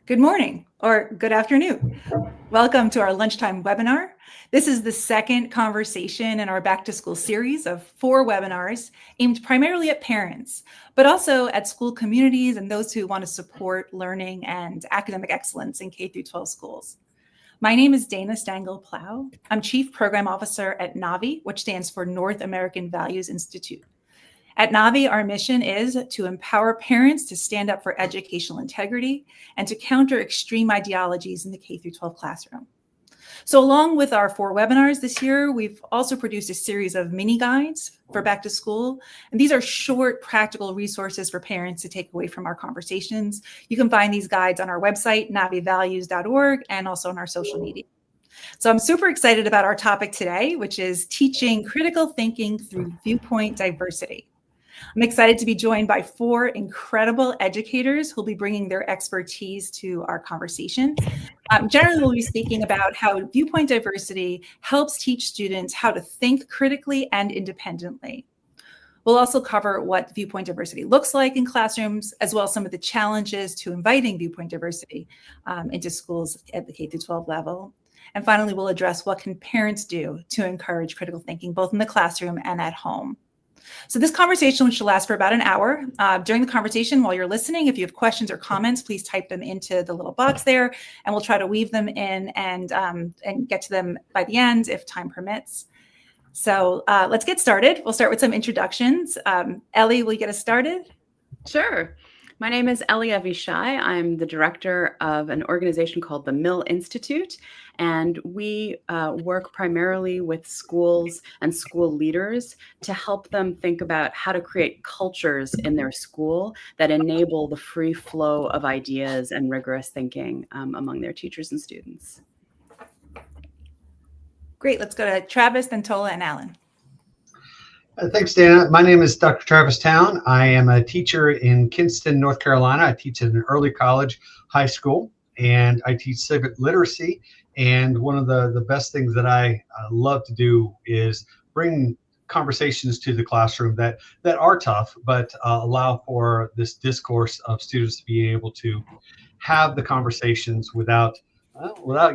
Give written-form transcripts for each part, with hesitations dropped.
Good morning or good afternoon. Welcome to our lunchtime webinar. This is the second conversation in our back to school series of 4 webinars aimed primarily at parents, but also at school communities and those who want to support learning and academic excellence in K-12 schools. My name is Dana Stangl-Plow. I'm Chief Program Officer at NAVI, which stands for North American Values Institute. At NAVI, our mission is to empower parents to stand up for educational integrity and to counter extreme ideologies in the K-12 classroom. So along with our 4 webinars this year, we've also produced a series of mini guides for back to school. And these are short, practical resources for parents to take away from our conversations. You can find these guides on our website, navivalues.org, and also on our social media. So I'm super excited about our topic today, which is teaching critical thinking through viewpoint diversity. I'm excited to be joined by 4 incredible educators who'll be bringing their expertise to our conversation. Generally, we'll be speaking about how viewpoint diversity helps teach students how to think critically and independently. We'll also cover what viewpoint diversity looks like in classrooms, as well as some of the challenges to inviting viewpoint diversity into schools at the K-12 level. And finally, we'll address what can parents do to encourage critical thinking, both in the classroom and at home. So this conversation should last for about an hour. During the conversation, while you're listening, if you have questions or comments, please type them into the little box there, and we'll try to weave them in and get to them by the end if time permits. So let's get started. We'll start with some introductions. Ellie, will you get us started? Sure. My name is Ellie Avishai. I'm the director of an organization called the Mill Institute, and we work primarily with schools and school leaders to help them think about how to create cultures in their school that enable the free flow of ideas and rigorous thinking among their teachers and students. Great. Let's go to Travis, then Tola, and Alan. Thanks, Dana. My name is Dr. Travis Town. I am a teacher in Kinston, North Carolina. I teach at an early college high school, and I teach civic literacy. And one of the best things that I love to do is bring conversations to the classroom that are tough, but allow for this discourse of students to be able to have the conversations without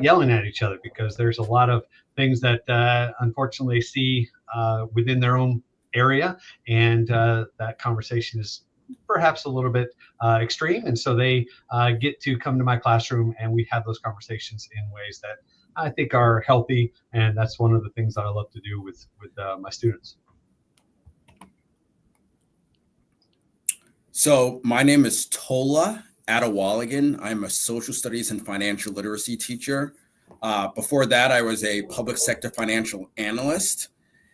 yelling at each other, because there's a lot of things that unfortunately see within their own area, and that conversation is perhaps a little bit extreme, and so they get to come to my classroom and we have those conversations in ways that I think are healthy, and that's one of the things that I love to do with my students. So my name is Tola Adewaligan. I'm a social studies and financial literacy teacher. Before that, I was a public sector financial analyst,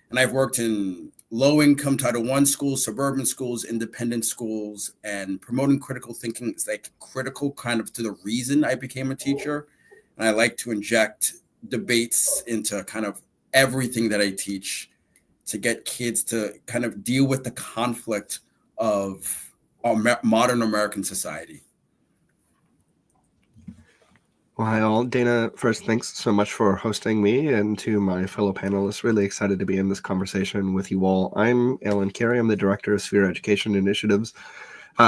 and I've worked in low-income Title I schools, suburban schools, independent schools, and promoting critical thinking is like critical kind of to the reason I became a teacher. And I like to inject debates into kind of everything that I teach to get kids to kind of deal with the conflict of our modern American society. Well, hi all. Dana, first, thanks so much for hosting me, and to my fellow panelists, really excited to be in this conversation with you all. I'm Alan Carey. I'm the Director of Sphere Education Initiatives.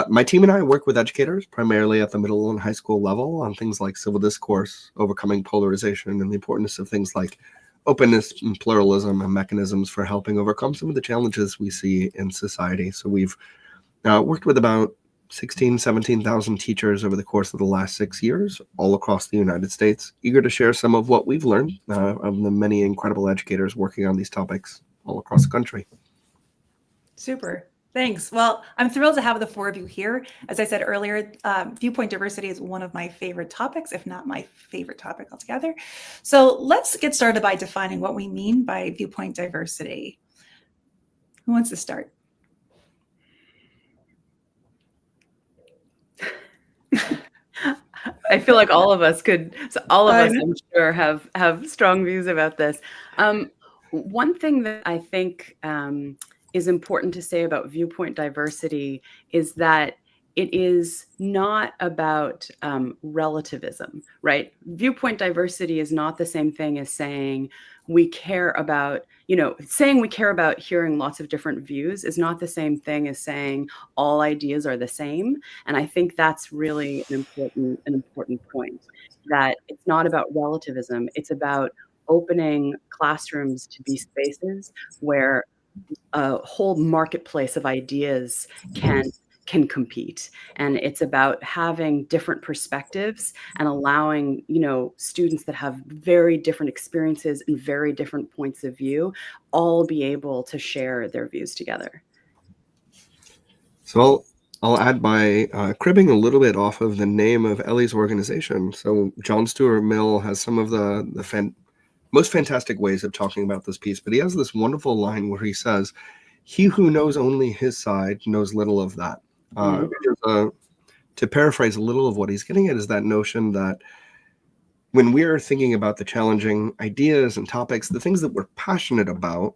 My team and I work with educators, primarily at the middle and high school level, on things like civil discourse, overcoming polarization, and the importance of things like openness and pluralism and mechanisms for helping overcome some of the challenges we see in society. So we've worked with about 17,000 teachers over the course of the last 6 years, all across the United States, eager to share some of what we've learned of the many incredible educators working on these topics all across the country. Super. Thanks. Well, I'm thrilled to have the 4 of you here. As I said earlier, viewpoint diversity is one of my favorite topics, if not my favorite topic altogether. So let's get started by defining what we mean by viewpoint diversity. Who wants to start? I feel like all of us I'm sure have strong views about this. One thing that I think is important to say about viewpoint diversity is that it is not about relativism, right? Viewpoint diversity is not the same thing as saying we care about, saying we care about hearing lots of different views is not the same thing as saying all ideas are the same. And I think that's really an important point, that it's not about relativism. It's about opening classrooms to be spaces where a whole marketplace of ideas can compete, and it's about having different perspectives and allowing students that have very different experiences and very different points of view all be able to share their views together. So I'll add by cribbing a little bit off of the name of Ellie's organization. So John Stuart Mill has some of the most fantastic ways of talking about this piece, but he has this wonderful line where he says, "He who knows only his side knows little of that." To paraphrase a little of what he's getting at is that notion that when we're thinking about the challenging ideas and topics, the things that we're passionate about,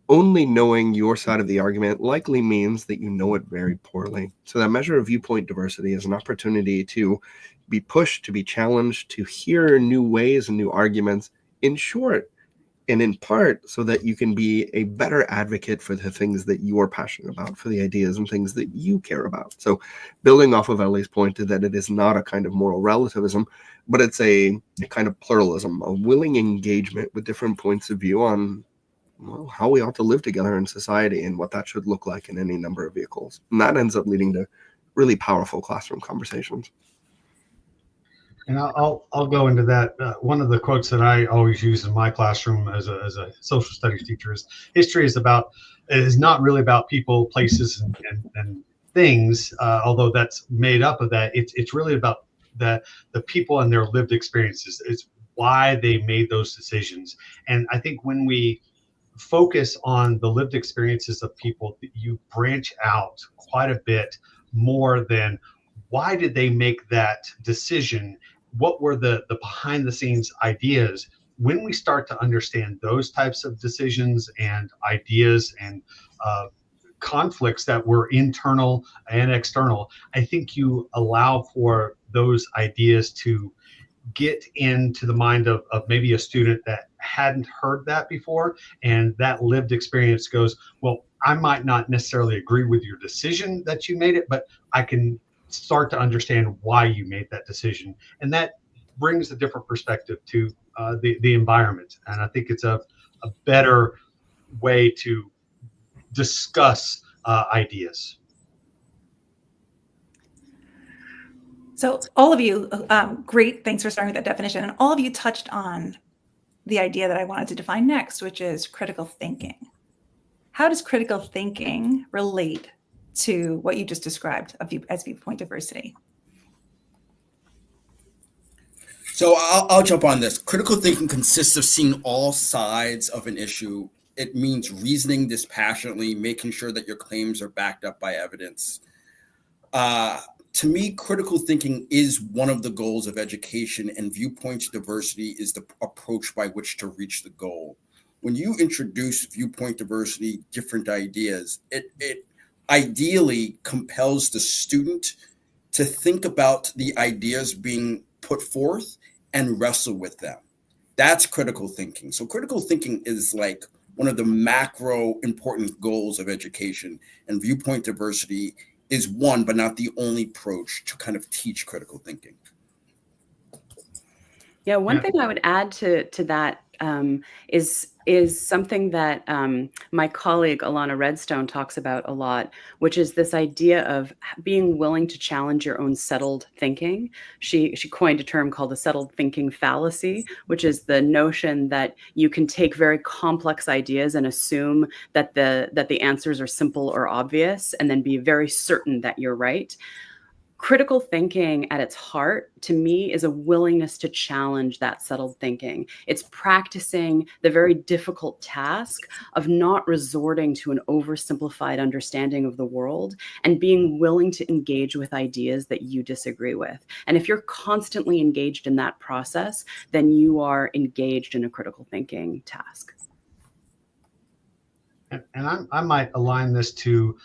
only knowing your side of the argument likely means that you know it very poorly. So that measure of viewpoint diversity is an opportunity to be pushed, to be challenged, to hear new ways and new arguments, in short, and in part so that you can be a better advocate for the things that you are passionate about, for the ideas and things that you care about. So building off of Ellie's point that it is not a kind of moral relativism, but it's a kind of pluralism, a willing engagement with different points of view on how we ought to live together in society and what that should look like in any number of vehicles. And that ends up leading to really powerful classroom conversations. And I'll go into that. One of the quotes that I always use in my classroom as a social studies teacher is history is not really about people, places, and things, although that's made up of that. It's really about the people and their lived experiences. It's why they made those decisions. And I think when we focus on the lived experiences of people, you branch out quite a bit more than why did they make that decision? What were the behind the scenes ideas? When we start to understand those types of decisions and ideas and conflicts that were internal and external, I think you allow for those ideas to get into the mind of maybe a student that hadn't heard that before, and that lived experience goes, well, I might not necessarily agree with your decision that you made it, but I can start to understand why you made that decision, and that brings a different perspective to the environment. And I think it's a better way to discuss ideas. So all of you, great, thanks for starting with that definition. And all of you touched on the idea that I wanted to define next, which is critical thinking. How does critical thinking relate to what you just described as viewpoint diversity? So I'll jump on this. Critical thinking consists of seeing all sides of an issue. It means reasoning dispassionately, making sure that your claims are backed up by evidence. To me, critical thinking is one of the goals of education, and viewpoint diversity is the approach by which to reach the goal. When you introduce viewpoint diversity, different ideas, it ideally compels the student to think about the ideas being put forth and wrestle with them. That's critical thinking. So critical thinking is like one of the macro important goals of education, and viewpoint diversity is one, but not the only approach to kind of teach critical thinking. Yeah, one thing I would add to that is something that my colleague Alana Redstone talks about a lot, which is this idea of being willing to challenge your own settled thinking. She coined a term called the settled thinking fallacy, which is the notion that you can take very complex ideas and assume that the answers are simple or obvious, and then be very certain that you're right. Critical thinking at its heart, to me, is a willingness to challenge that settled thinking. It's practicing the very difficult task of not resorting to an oversimplified understanding of the world and being willing to engage with ideas that you disagree with. And if you're constantly engaged in that process, then you are engaged in a critical thinking task. And I might align this to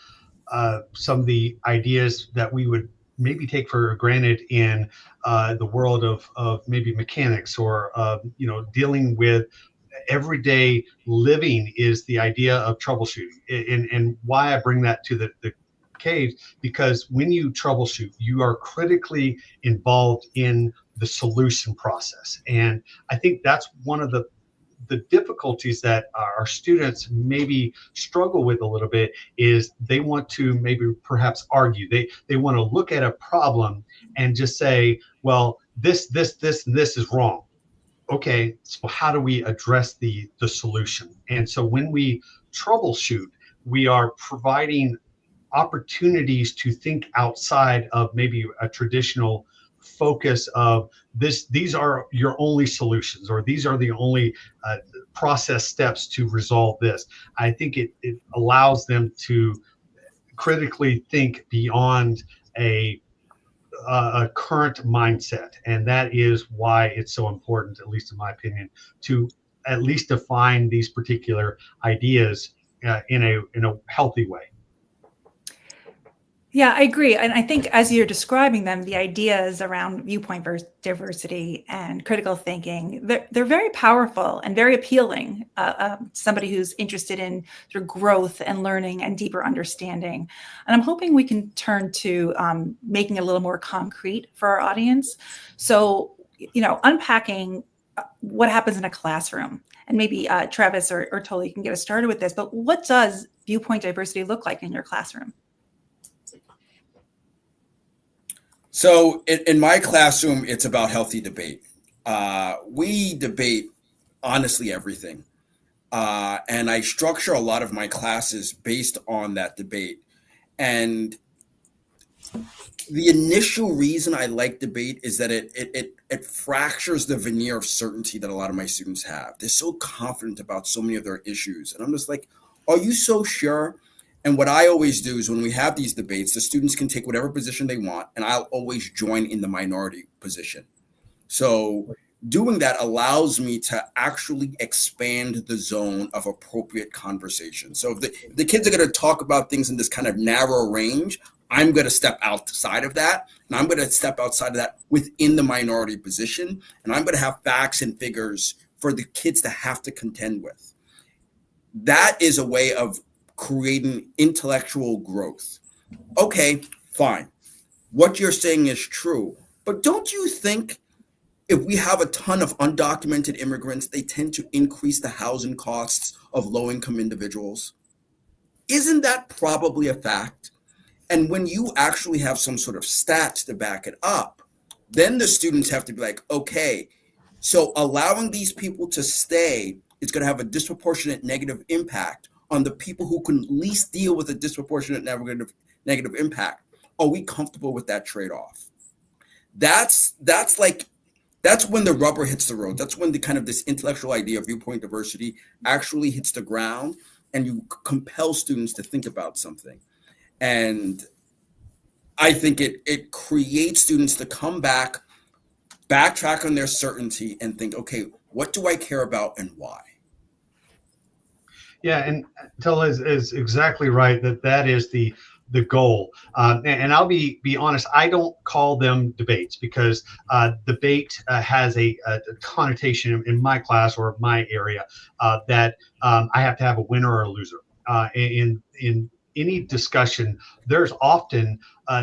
some of the ideas that we would maybe take for granted in the world of maybe mechanics or dealing with everyday living, is the idea of troubleshooting. And why I bring that to the cave, because when you troubleshoot, you are critically involved in the solution process. And I think that's one of the difficulties that our students maybe struggle with a little bit, is they want to maybe perhaps argue. They want to look at a problem and just say, well, this and this is wrong. Okay, so how do we address the solution? And so when we troubleshoot, we are providing opportunities to think outside of maybe a traditional focus of these are your only solutions, or these are the only process steps to resolve this. I think it allows them to critically think beyond a current mindset. And that is why it's so important, at least in my opinion, to at least define these particular ideas in a healthy way. Yeah, I agree. And I think as you're describing them, the ideas around viewpoint diversity and critical thinking, they're very powerful and very appealing. Somebody who's interested in sort of growth and learning and deeper understanding. And I'm hoping we can turn to making it a little more concrete for our audience. So, unpacking what happens in a classroom. And maybe Travis or Tola, you can get us started with this. But what does viewpoint diversity look like in your classroom? So in my classroom, it's about healthy debate. We debate honestly everything. And I structure a lot of my classes based on that debate. And the initial reason I like debate is that it fractures the veneer of certainty that a lot of my students have. They're so confident about so many of their issues. And I'm just like, are you so sure? And what I always do is when we have these debates, the students can take whatever position they want, and I'll always join in the minority position. So doing that allows me to actually expand the zone of appropriate conversation. So if the kids are going to talk about things in this kind of narrow range, I'm going to step outside of that, and I'm going to step outside of that within the minority position, and I'm going to have facts and figures for the kids to have to contend with. That is a way of creating intellectual growth. Okay, fine. What you're saying is true. But don't you think if we have a ton of undocumented immigrants, they tend to increase the housing costs of low-income individuals? Isn't that probably a fact? And when you actually have some sort of stats to back it up, then the students have to be like, okay, so allowing these people to stay is going to have a disproportionate negative impact on the people who can least deal with a disproportionate negative impact. Are we comfortable with that trade-off? That's when the rubber hits the road. That's when the kind of this intellectual idea of viewpoint diversity actually hits the ground, and you compel students to think about something. And I think it creates students to come backtrack on their certainty and think, okay, what do I care about and why? Yeah, and Tola is exactly right, that is the goal. And I'll be honest, I don't call them debates, because debate has a connotation in my class or my area that I have to have a winner or a loser. In any discussion, there's often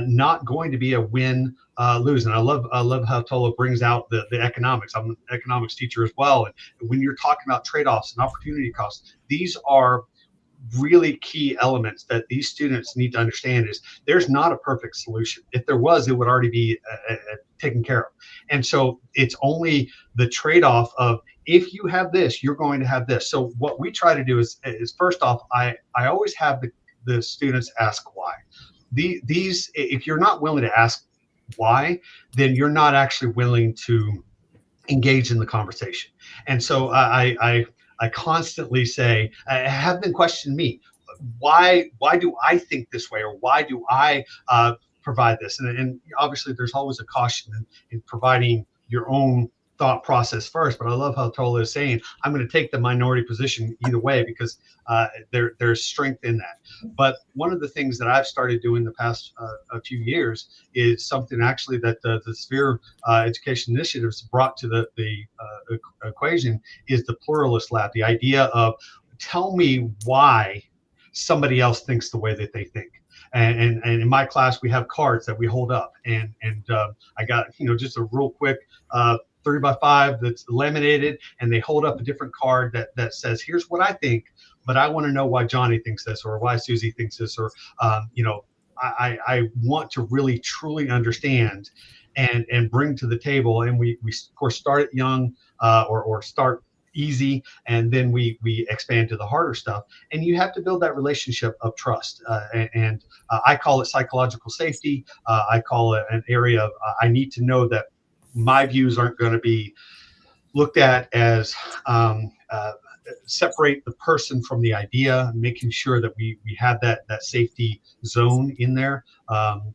not going to be a win lose. And I love how Tola brings out the economics. I'm an economics teacher as well. And when you're talking about trade-offs and opportunity costs, these are really key elements that these students need to understand. Is there's not a perfect solution. If there was, it would already be taken care of. And so it's only the trade-off of, if you have this, you're going to have this. So what we try to do is first off, I always have the students ask why. These, if you're not willing to ask why, then you're not actually willing to engage in the conversation. And so I constantly say, have them question me. Why do I think this way, or why do I provide this? And obviously there's always a caution in providing your own thought process first, but I love how Tola is saying, I'm going to take the minority position either way because there's strength in that. But one of the things that I've started doing the past a few years is something actually that the Sphere Education Initiatives brought to the equation is the pluralist lab, the idea of tell me why somebody else thinks the way that they think. And in my class, we have cards that we hold up, and I got just a real quick 3x5 that's laminated, and they hold up a different card that says, here's what I think, but I want to know why Johnny thinks this, or why Susie thinks this, or I want to really truly understand and bring to the table. And we of course start it young, or start easy, and then we expand to the harder stuff. And you have to build that relationship of trust, and I call it psychological safety. I call it an area of I need to know that my views aren't going to be looked at as separate the person from the idea, making sure that we have that safety zone in there.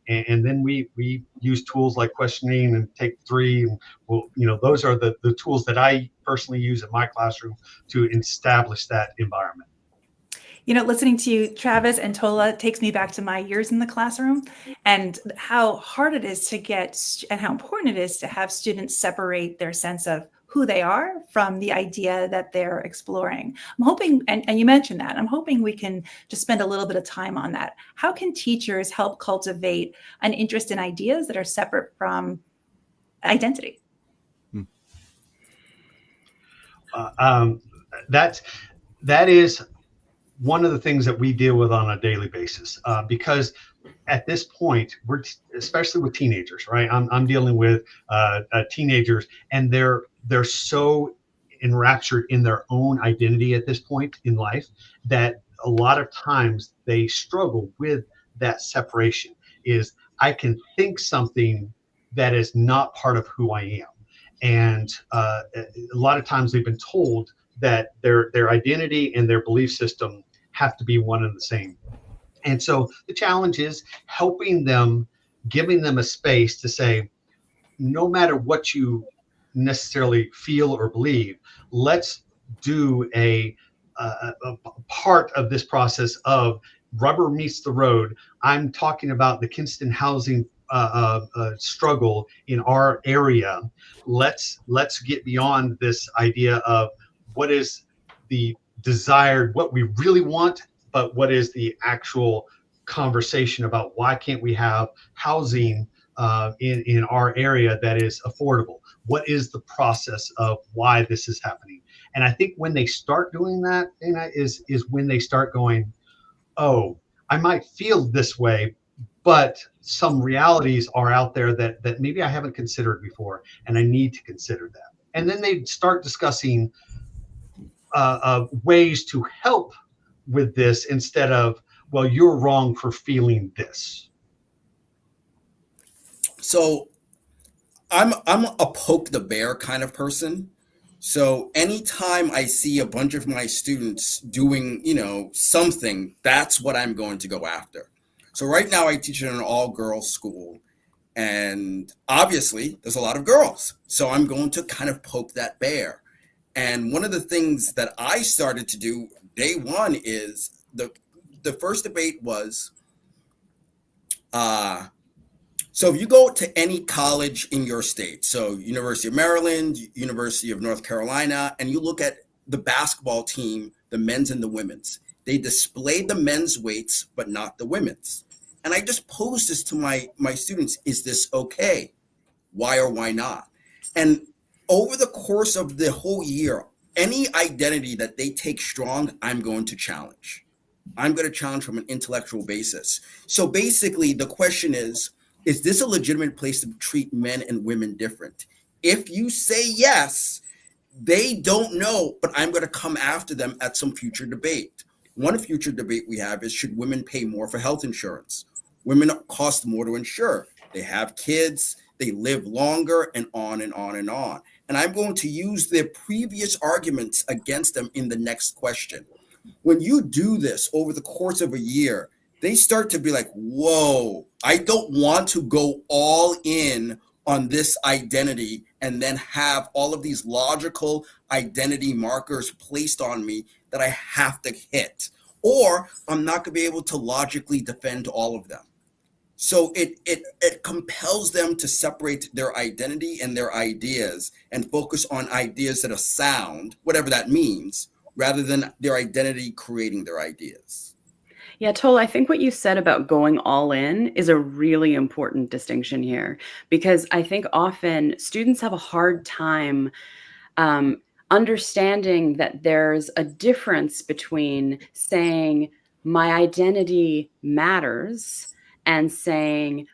And then we use tools like questioning and take three. And those are the tools that I personally use in my classroom to establish that environment. Listening to you, Travis and Tola, takes me back to my years in the classroom and how hard it is to get and how important it is to have students separate their sense of who they are from the idea that they're exploring. I'm hoping, and you mentioned that, I'm hoping we can just spend a little bit of time on that. How can teachers help cultivate an interest in ideas that are separate from identity? That is one of the things that we deal with on a daily basis, because at this point, especially with teenagers, right? I'm dealing with teenagers, and they're so enraptured in their own identity at this point in life that a lot of times they struggle with that separation. Is I can think something that is not part of who I am, and a lot of times they've been told that their identity and their belief system have to be one and the same. And so the challenge is helping them, giving them a space to say, no matter what you necessarily feel or believe, let's do a part of this process of rubber meets the road. I'm talking about the Kinston housing struggle in our area. Let's get beyond this idea of what is the desired, what we really want, but what is the actual conversation about why can't we have housing in our area that is affordable? What is the process of why this is happening? And I think when they start doing that, is when they start going, oh, I might feel this way, but some realities are out there that maybe I haven't considered before, and I need to consider that. And then they start discussing ways to help with this instead of, well, you're wrong for feeling this. So I'm a poke the bear kind of person. So anytime I see a bunch of my students doing, something, that's what I'm going to go after. So right now I teach in an all-girls school, and obviously there's a lot of girls. So I'm going to kind of poke that bear. And one of the things that I started to do day one is the first debate was, so if you go to any college in your state, so University of Maryland, University of North Carolina, and you look at the basketball team, the men's and the women's, they display the men's weights, but not the women's. And I just posed this to my students, is this okay? Why or why not? And over the course of the whole year, any identity that they take strong, I'm going to challenge. I'm going to challenge from an intellectual basis. So basically, the question is this a legitimate place to treat men and women different? If you say yes, they don't know, but I'm going to come after them at some future debate. One future debate we have is, should women pay more for health insurance? Women cost more to insure. They have kids, they live longer, and on and on and on. And I'm going to use their previous arguments against them in the next question. When you do this over the course of a year, they start to be like, whoa, I don't want to go all in on this identity and then have all of these logical identity markers placed on me that I have to hit, or I'm not going to be able to logically defend all of them. So it compels them to separate their identity and their ideas and focus on ideas that are sound, whatever that means, rather than their identity creating their ideas. Yeah, Tola, I think what you said about going all in is a really important distinction here, because I think often students have a hard time understanding that there's a difference between saying my identity matters and saying,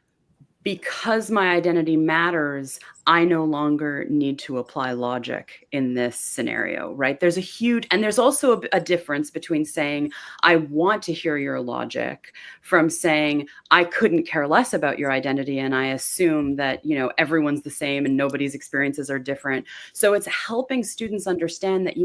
because my identity matters, I no longer need to apply logic in this scenario, right? There's a huge, and there's also a difference between saying, I want to hear your logic, from saying, I couldn't care less about your identity and I assume that, you know, everyone's the same and nobody's experiences are different. So it's helping students understand that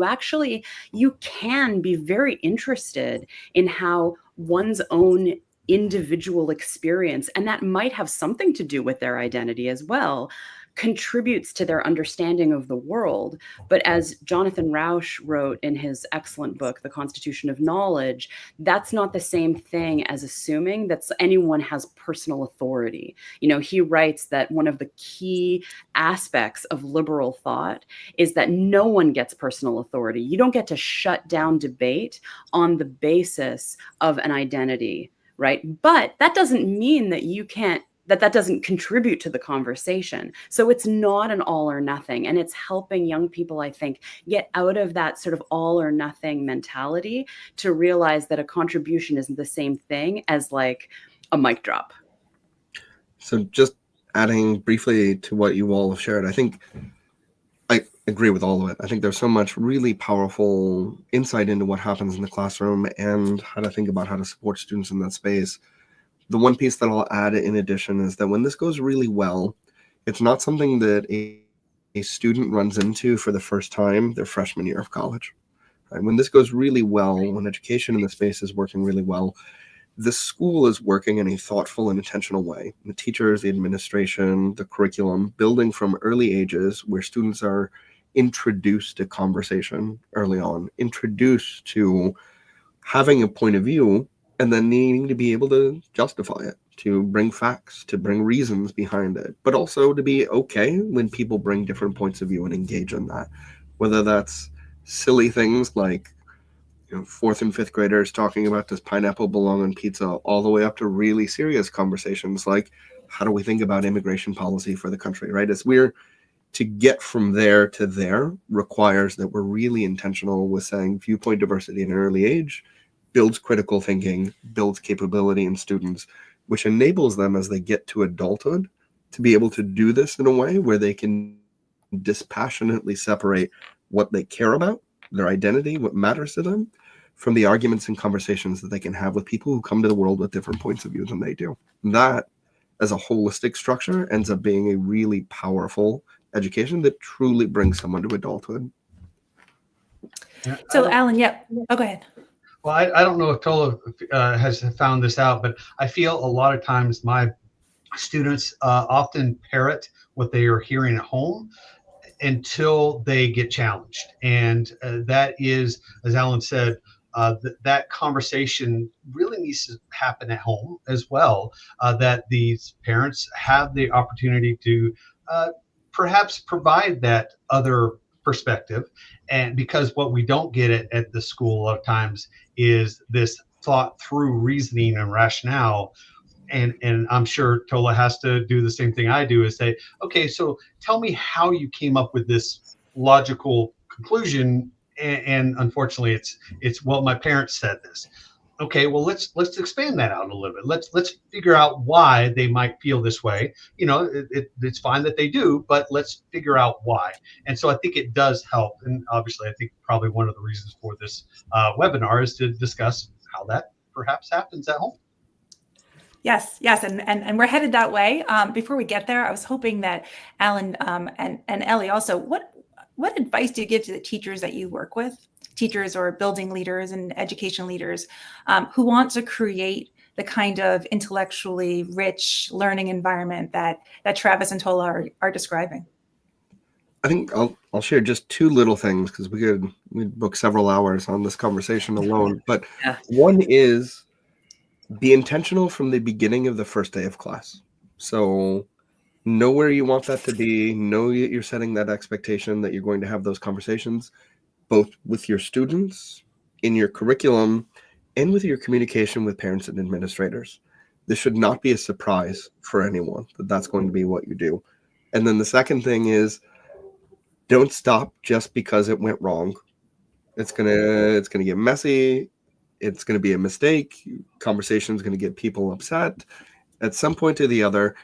you can be very interested in how one's own individual experience, and that might have something to do with their identity as well, contributes to their understanding of the world. But as Jonathan Rauch wrote in his excellent book, The Constitution of Knowledge, that's not the same thing as assuming that anyone has personal authority. You know, he writes that one of the key aspects of liberal thought is that no one gets personal authority. You don't get to shut down debate on the basis of an identity. Right. But that doesn't mean that that doesn't contribute to the conversation. So it's not an all or nothing. And it's helping young people, I think, get out of that sort of all or nothing mentality to realize that a contribution isn't the same thing as like a mic drop. So just adding briefly to what you all have shared, I think I agree with all of it. I think there's so much really powerful insight into what happens in the classroom and how to think about how to support students in that space. The one piece that I'll add in addition is that when this goes really well, it's not something that a student runs into for the first time their freshman year of college. Right? When this goes really well, when education in the space is working really well, the school is working in a thoughtful and intentional way. The teachers, the administration, the curriculum, building from early ages where students are introduced to conversation early on, introduced to having a point of view, and then needing to be able to justify it, to bring facts, to bring reasons behind it, but also to be okay when people bring different points of view and engage in that, whether that's silly things like, you know, fourth and fifth graders talking about does pineapple belong on pizza, all the way up to really serious conversations like how do we think about immigration policy for the country, right? As we're to get from there to there requires that we're really intentional with saying viewpoint diversity at an early age builds critical thinking, builds capability in students, which enables them as they get to adulthood to be able to do this in a way where they can dispassionately separate what they care about, their identity, what matters to them, from the arguments and conversations that they can have with people who come to the world with different points of view than they do. That, as a holistic structure, ends up being a really powerful education that truly brings someone to adulthood. Yeah, So Alan, yeah, oh, go ahead. Well, I don't know if Tola has found this out, but I feel a lot of times my students often parrot what they are hearing at home until they get challenged. And that is, as Alan said, that conversation really needs to happen at home as well, that these parents have the opportunity to perhaps provide that other perspective. And because what we don't get at the school a lot of times is this thought through reasoning and rationale. And I'm sure Tola has to do the same thing I do, is say, okay, so tell me how you came up with this logical conclusion. And unfortunately, it's well, my parents said this. Okay, well, let's expand that out a little bit. Let's figure out why they might feel this way. You know, it's fine that they do, but let's figure out why. And so I think it does help. And obviously, I think probably one of the reasons for this webinar is to discuss how that perhaps happens at home. Yes, and we're headed that way. Before we get there, I was hoping that Alan and Ellie also, what advice do you give to the teachers that you work with, teachers or building leaders and education leaders who want to create the kind of intellectually rich learning environment that Travis and Tola are describing? I think I'll share just two little things because we'd book several hours on this conversation alone. But Yeah. one is be intentional from the beginning of the first day of class. So know where you want that to be. Know that you're setting that expectation that you're going to have those conversations, both with your students, in your curriculum, and with your communication with parents and administrators. This should not be a surprise for anyone that that's going to be what you do. And then the second thing is, don't stop just because it went wrong. It's gonna get messy. It's gonna be a mistake. Conversation's gonna get people upset. At some point or the other,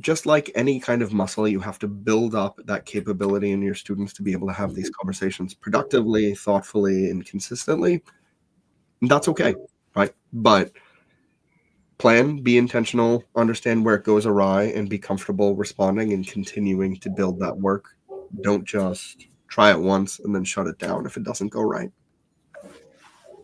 just like any kind of muscle, you have to build up that capability in your students to be able to have these conversations productively, thoughtfully, and consistently. And that's okay, right? But plan, be intentional, understand where it goes awry, and be comfortable responding and continuing to build that work. Don't just try it once and then shut it down if it doesn't go right.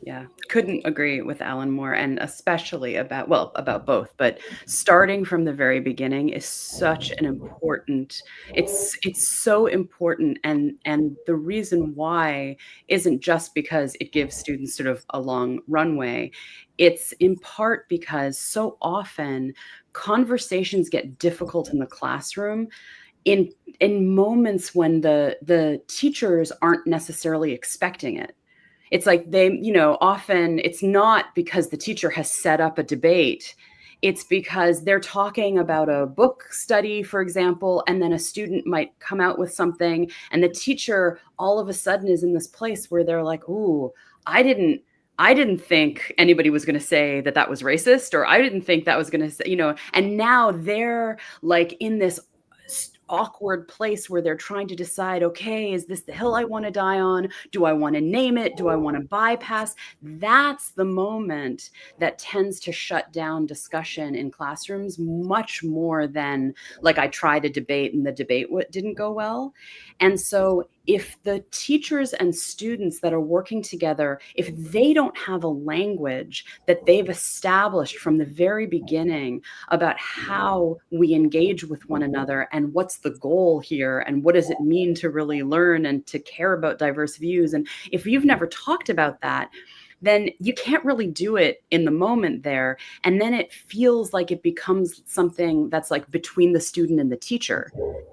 Yeah, couldn't agree with Alan more, and especially about both, but starting from the very beginning is such an important, it's so important, and the reason why isn't just because it gives students sort of a long runway. It's in part because so often conversations get difficult in the classroom in moments when the teachers aren't necessarily expecting it. It's like they, often it's not because the teacher has set up a debate. It's because they're talking about a book study, for example, and then a student might come out with something, and the teacher all of a sudden is in this place where they're like, "Ooh, I didn't think anybody was going to say that was racist, or I didn't think that was going to say, and now they're like in this awkward place where they're trying to decide, okay, is this the hill I want to die on? Do I want to name it? Do I want to bypass? That's the moment that tends to shut down discussion in classrooms much more than like I tried a debate and the debate didn't go well. And so if the teachers and students that are working together, if they don't have a language that they've established from the very beginning about how we engage with one another and what's the goal here and what does it mean to really learn and to care about diverse views, and if you've never talked about that, then you can't really do it in the moment there. And then it feels like it becomes something that's like between the student and the teacher.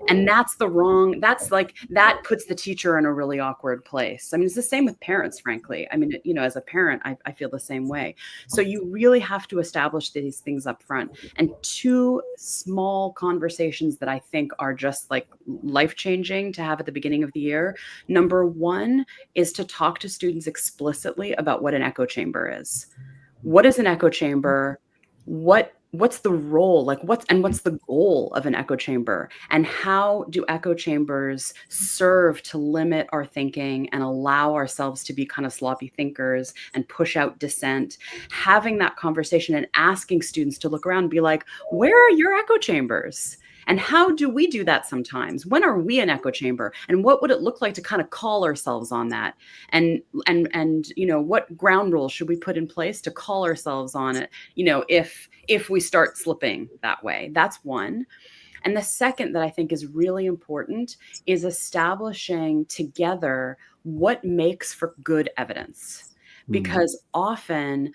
And that's that puts the teacher in a really awkward place. I mean, it's the same with parents, frankly. I mean, as a parent, I feel the same way. So you really have to establish these things up front. And two small conversations that I think are just like life-changing to have at the beginning of the year. Number one is to talk to students explicitly about what an echo chamber is. What is an echo chamber? What's the role? Like what's the goal of an echo chamber? And how do echo chambers serve to limit our thinking and allow ourselves to be kind of sloppy thinkers and push out dissent? Having that conversation and asking students to look around and be like, where are your echo chambers? And how do we do that sometimes? When are we an echo chamber? And what would it look like to kind of call ourselves on that? And what ground rules should we put in place to call ourselves on it? If we start slipping that way. That's one. And the second that I think is really important is establishing together what makes for good evidence. Because often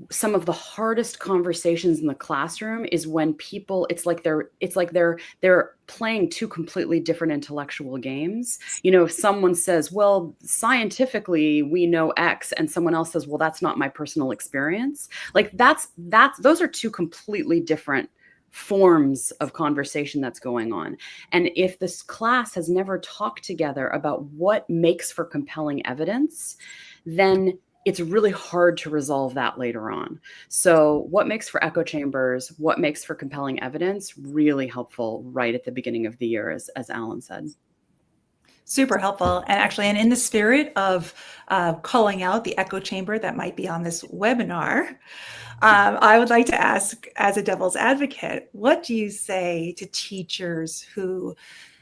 some of the hardest conversations in the classroom is when people, it's like they're playing two completely different intellectual games. If someone says, well, scientifically we know X, and someone else says, well, that's not my personal experience. Like those are two completely different forms of conversation that's going on. And if this class has never talked together about what makes for compelling evidence, then it's really hard to resolve that later on. So what makes for echo chambers, what makes for compelling evidence, really helpful right at the beginning of the year, as Alan said. Super helpful. And actually, and in the spirit of calling out the echo chamber that might be on this webinar, I would like to ask, as a devil's advocate, what do you say to teachers who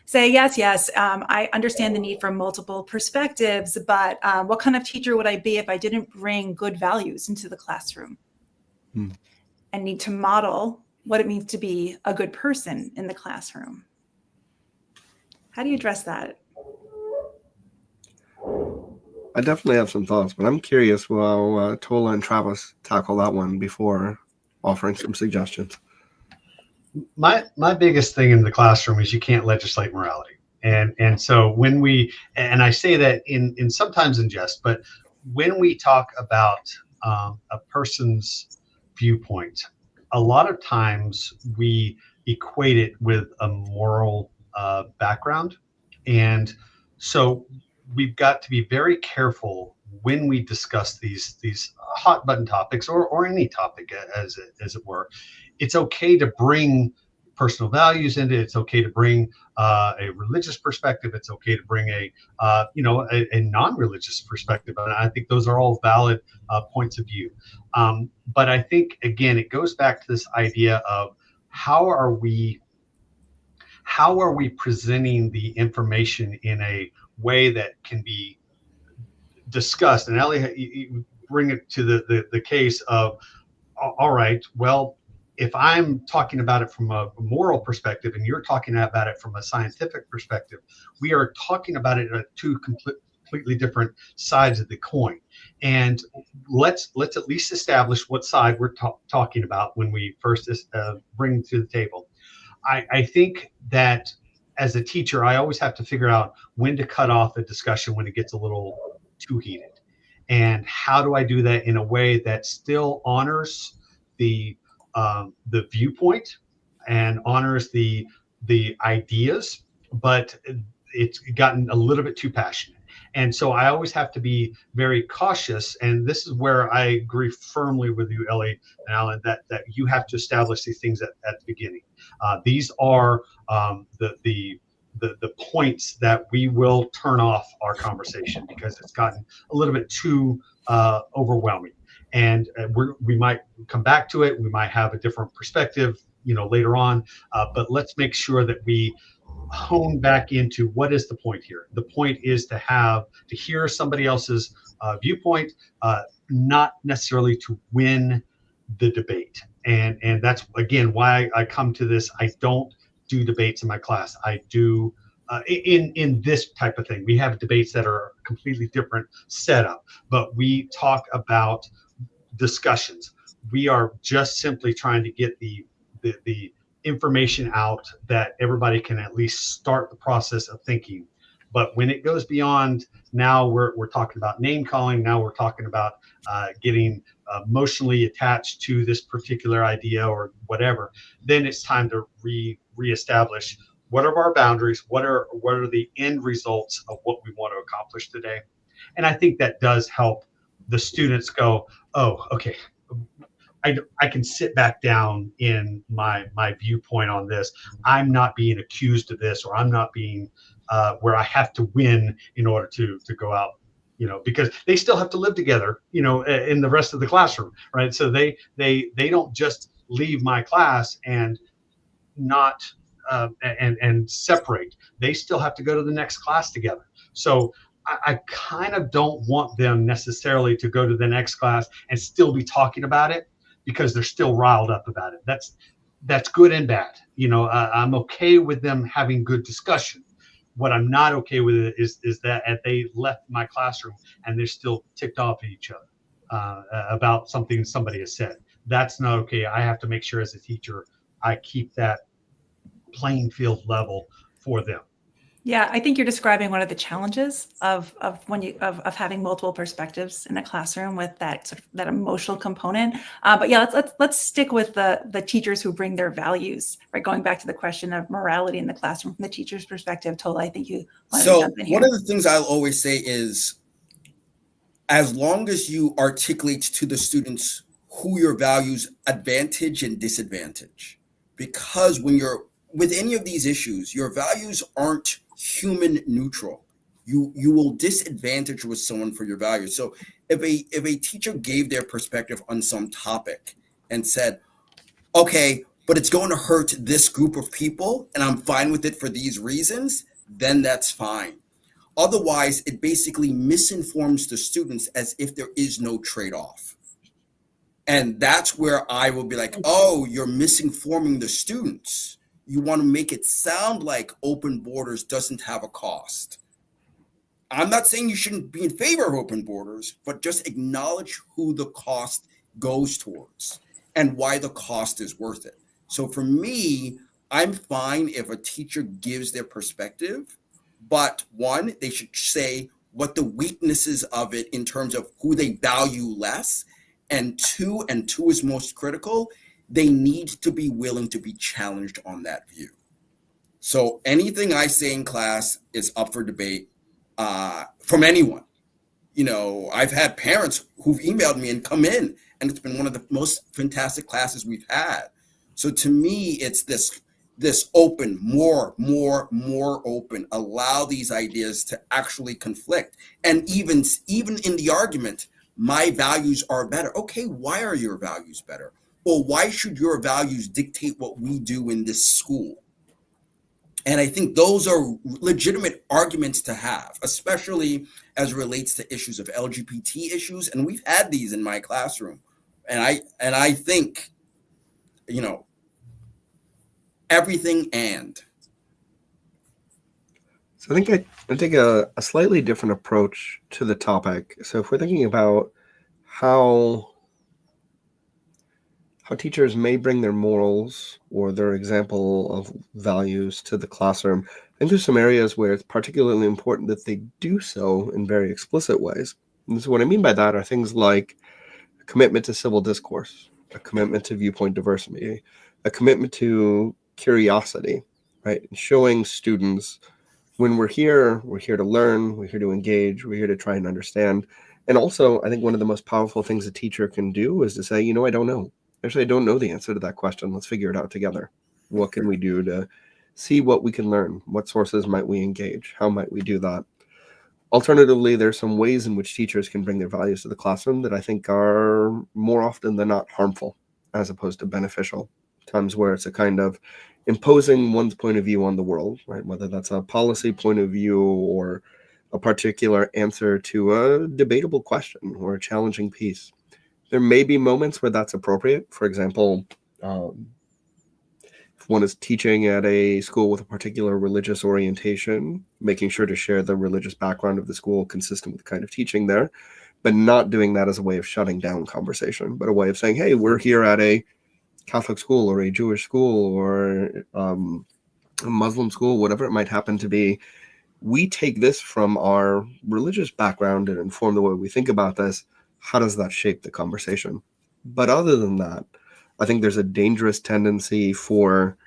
say, yes, I understand the need for multiple perspectives, but what kind of teacher would I be if I didn't bring good values into the classroom? and need to model what it means to be a good person in the classroom. How do you address that? I definitely have some thoughts, but I'm curious while Tola and Travis tackle that one before offering some suggestions. My biggest thing in the classroom is you can't legislate morality. And so when we, and I say that in sometimes in jest, but when we talk about a person's viewpoint, a lot of times we equate it with a moral background. And so we've got to be very careful when we discuss these hot button topics, or any topic as it were. It's okay to bring personal values into it. It's okay to bring a religious perspective. It's okay to bring a non-religious perspective. And I think those are all valid points of view. But I think, again, it goes back to this idea of how are we presenting the information in a way that can be discussed. And Ellie, you bring it to the case of, all right, well, if I'm talking about it from a moral perspective and you're talking about it from a scientific perspective, we are talking about it at two completely different sides of the coin. And let's at least establish what side we're talking about when we first bring it to the table. I think that as a teacher, I always have to figure out when to cut off a discussion when it gets a little too heated. And how do I do that in a way that still honors the viewpoint and honors the ideas, but it's gotten a little bit too passionate. And so I always have to be very cautious. And this is where I agree firmly with you, Ellie and Alan, that you have to establish these things at the beginning. These are the points that we will turn off our conversation because it's gotten a little bit too overwhelming. And we might come back to it. We might have a different perspective, later on. But let's make sure that we hone back into what is the point here. The point is to hear somebody else's viewpoint, not necessarily to win the debate. And that's, again, why I come to this. I don't do debates in my class. I do in this type of thing. We have debates that are a completely different setup, but we talk about discussions. We are just simply trying to get the information out that everybody can at least start the process of thinking. But when it goes beyond, now we're talking about name calling. Now we're talking about getting emotionally attached to this particular idea or whatever. Then it's time to reestablish what are our boundaries, what are the end results of what we want to accomplish today. And I think that does help the students go, oh, okay, I can sit back down in my viewpoint on this. I'm not being accused of this, or I'm not being where I have to win in order to go out, because they still have to live together, in the rest of the classroom, right? So they don't just leave my class and not and separate. They still have to go to the next class together. So I kind of don't want them necessarily to go to the next class and still be talking about it, because they're still riled up about it. That's good and bad. I'm okay with them having good discussion. What I'm not okay with it is that they left my classroom and they're still ticked off at each other about something somebody has said. That's not okay. I have to make sure as a teacher I keep that playing field level for them. Yeah, I think you're describing one of the challenges of having multiple perspectives in a classroom with that sort of that emotional component. But yeah, let's stick with the teachers who bring their values. Right, going back to the question of morality in the classroom from the teacher's perspective. Tola, I think you wanted to jump in here. One of the things I'll always say is, as long as you articulate to the students who your values advantage and disadvantage, because when you're with any of these issues, your values aren't human neutral. You will disadvantage with someone for your values. So if a teacher gave their perspective on some topic and said, okay, but it's going to hurt this group of people and I'm fine with it for these reasons, then that's fine. Otherwise, it basically misinforms the students as if there is no trade-off. And that's where I will be like, oh, you're misinforming the students. You want to make it sound like open borders doesn't have a cost. I'm not saying you shouldn't be in favor of open borders, but just acknowledge who the cost goes towards and why the cost is worth it. So for me, I'm fine if a teacher gives their perspective, but one, they should say what the weaknesses of it in terms of who they value less. And two is most critical, they need to be willing to be challenged on that view. So anything I say in class is up for debate from anyone. You know, I've had parents who've emailed me and come in, and it's been one of the most fantastic classes we've had. So to me, it's this open, more open, allow these ideas to actually conflict. And even in the argument, my values are better. Okay, why are your values better? Or why should your values dictate what we do in this school? And I think those are legitimate arguments to have, especially as it relates to issues of LGBT issues. And we've had these in my classroom. And I think, you know, everything and. So I think I take a slightly different approach to the topic. So if we're thinking about how teachers may bring their morals or their example of values to the classroom, I think there's some areas where it's particularly important that they do so in very explicit ways. And so what I mean by that are things like a commitment to civil discourse, a commitment to viewpoint diversity, a commitment to curiosity, right? And showing students when we're here to learn, we're here to engage, we're here to try and understand. And also, I think one of the most powerful things a teacher can do is to say, you know, I don't know. Actually, I don't know the answer to that question. Let's figure it out together. What can we do to see what we can learn? What sources might we engage? How might we do that? Alternatively, there's some ways in which teachers can bring their values to the classroom that I think are more often than not harmful as opposed to beneficial. Times where it's a kind of imposing one's point of view on the world, right? Whether that's a policy point of view or a particular answer to a debatable question or a challenging piece. There may be moments where that's appropriate. For example, if one is teaching at a school with a particular religious orientation, making sure to share the religious background of the school consistent with the kind of teaching there, but not doing that as a way of shutting down conversation, but a way of saying, hey, we're here at a Catholic school or a Jewish school or a Muslim school, whatever it might happen to be. We take this from our religious background and inform the way we think about this. How does that shape the conversation? But other than that, I think there's a dangerous tendency for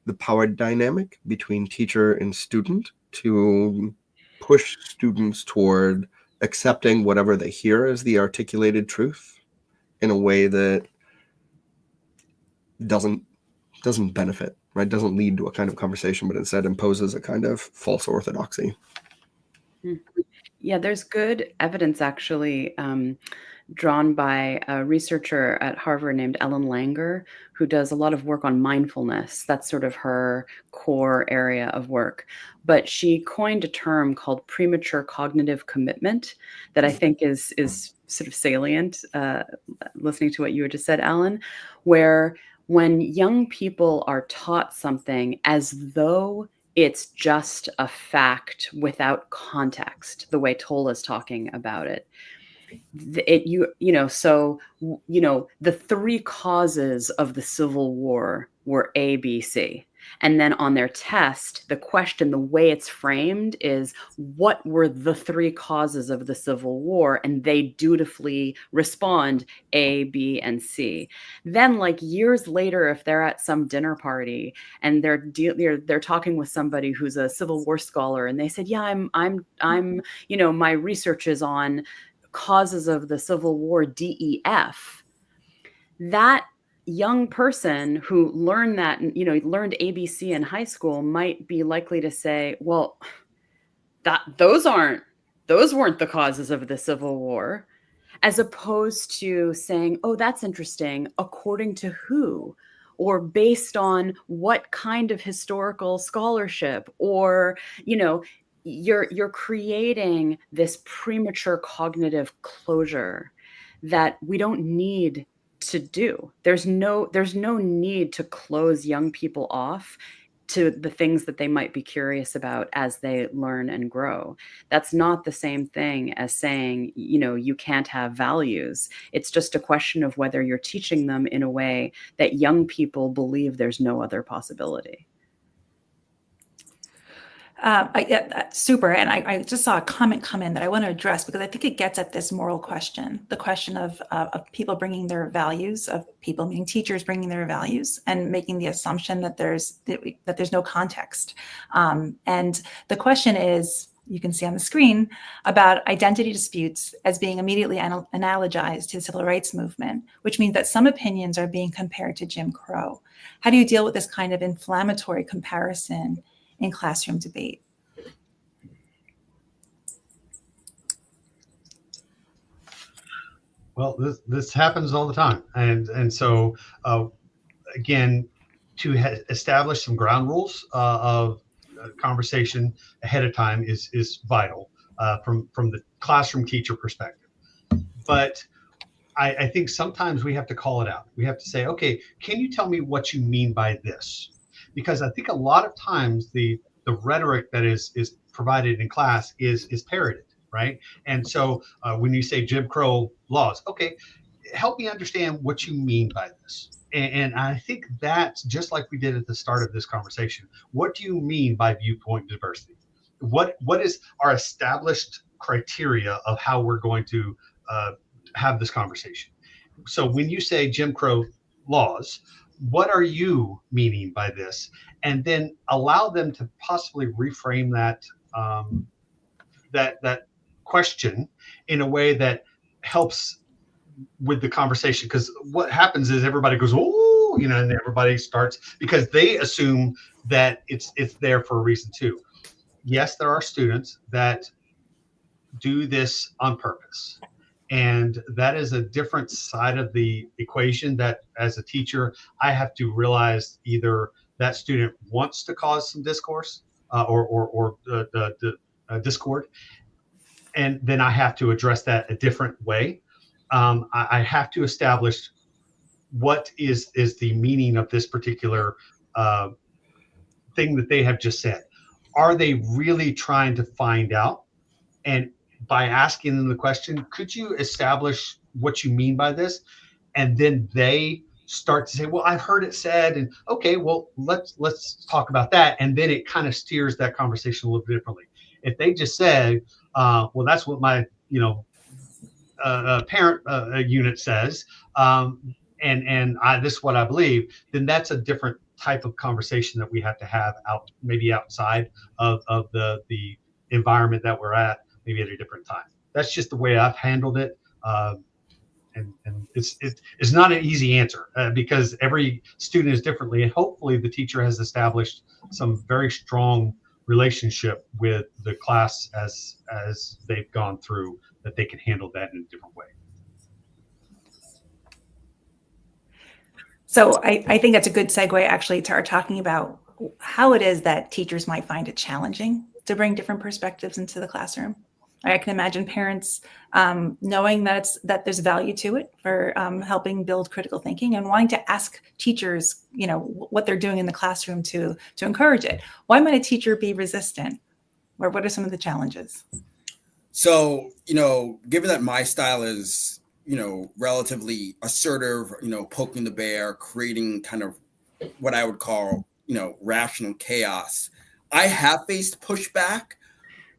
the power dynamic between teacher and student to push students toward accepting whatever they hear as the articulated truth in a way that doesn't benefit, right? Doesn't lead to a kind of conversation, but instead imposes a kind of false orthodoxy. Yeah, there's good evidence actually drawn by a researcher at Harvard named Ellen Langer, who does a lot of work on mindfulness. That's sort of her core area of work. But she coined a term called premature cognitive commitment that I think is sort of salient, listening to what you had just said, Alan, where when young people are taught something as though it's just a fact without context, the way Tola's talking about it. The three causes of the Civil War were A, B, C. And then on their test, the question, the way it's framed is, what were the three causes of the Civil War? And they dutifully respond A, B, and C. Then, like years later, if they're at some dinner party and they're talking with somebody who's a Civil War scholar, and they said, "Yeah, I'm my research is on causes of the Civil War, DEF," that young person who learned that, learned ABC in high school might be likely to say, well, those weren't the causes of the Civil War, as opposed to saying, oh, that's interesting. According to who? Or based on what kind of historical scholarship? Or, you're creating this premature cognitive closure that we don't need to do. There's no need to close young people off to the things that they might be curious about as they learn and grow. That's not the same thing as saying, you can't have values. It's just a question of whether you're teaching them in a way that young people believe there's no other possibility. Super. And I just saw a comment come in that I want to address because I think it gets at this moral question, the question of people bringing their values, of people, meaning teachers, bringing their values and making the assumption that there's no context. And the question is, you can see on the screen, about identity disputes as being immediately analogized to the civil rights movement, which means that some opinions are being compared to Jim Crow. How do you deal with this kind of inflammatory comparison in classroom debate? Well, this happens all the time, and so again, to establish some ground rules of conversation ahead of time is vital from the classroom teacher perspective. But I think sometimes we have to call it out. We have to say, okay, can you tell me what you mean by this? Because I think a lot of times the rhetoric that is provided in class is parroted, right? And so when you say Jim Crow laws, okay, help me understand what you mean by this. And I think that's just like we did at the start of this conversation. What do you mean by viewpoint diversity? What is our established criteria of how we're going to have this conversation? So when you say Jim Crow laws, what are you meaning by this? And then allow them to possibly reframe that that question in a way that helps with the conversation. Because what happens is everybody goes, oh, and everybody starts, because they assume that it's there for a reason too. Yes, there are students that do this on purpose. And that is a different side of the equation that as a teacher, I have to realize either that student wants to cause some discourse or discord. And then I have to address that a different way. I have to establish what is the meaning of this particular thing that they have just said. Are they really trying to find out? And by asking them the question, could you establish what you mean by this? And then they start to say, well, I've heard it said, and okay, well, let's talk about that. And then it kind of steers that conversation a little differently. If they just say, well, that's what my parent unit says, and this is what I believe, then that's a different type of conversation that we have to have maybe outside of the environment that we're at, maybe at a different time. That's just the way I've handled it. And it's not an easy answer because every student is differently, and hopefully the teacher has established some very strong relationship with the class as they've gone through, that they can handle that in a different way. So I think that's a good segue actually to our talking about how it is that teachers might find it challenging to bring different perspectives into the classroom. I can imagine parents knowing that there's value to it for helping build critical thinking and wanting to ask teachers, what they're doing in the classroom to encourage it. Why might a teacher be resistant? Or what are some of the challenges? So, given that my style is, relatively assertive, poking the bear, creating kind of what I would call, rational chaos, I have faced pushback,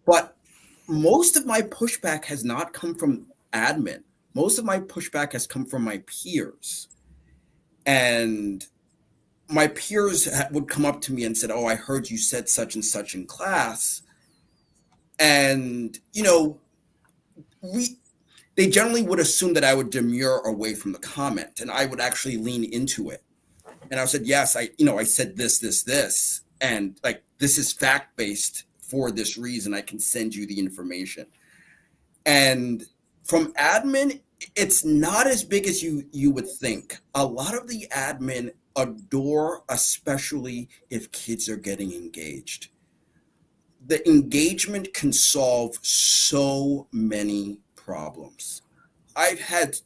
but most of my pushback has not come from admin. Most of my pushback has come from my peers. And my peers would come up to me and said, oh, I heard you said such and such in class. And, they generally would assume that I would demur away from the comment, and I would actually lean into it. And I said, yes, I said this, and like, this is fact-based for this reason. I can send you the information. And from admin, it's not as big as you would think. A lot of the admin adore, especially if kids are getting engaged. The engagement can solve so many problems. I've had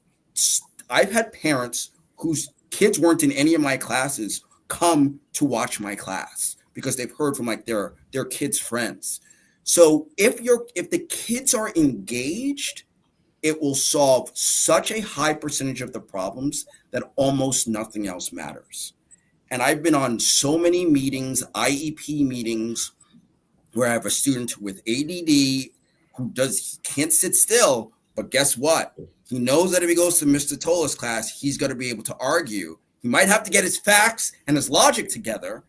I've had parents whose kids weren't in any of my classes come to watch my class because they've heard from like their kids' friends. So if the kids are engaged, it will solve such a high percentage of the problems that almost nothing else matters. And I've been on so many meetings, IEP meetings, where I have a student with ADD who can't sit still, but guess what? He knows that if he goes to Mr. Tola's class, he's going to be able to argue. He might have to get his facts and his logic together,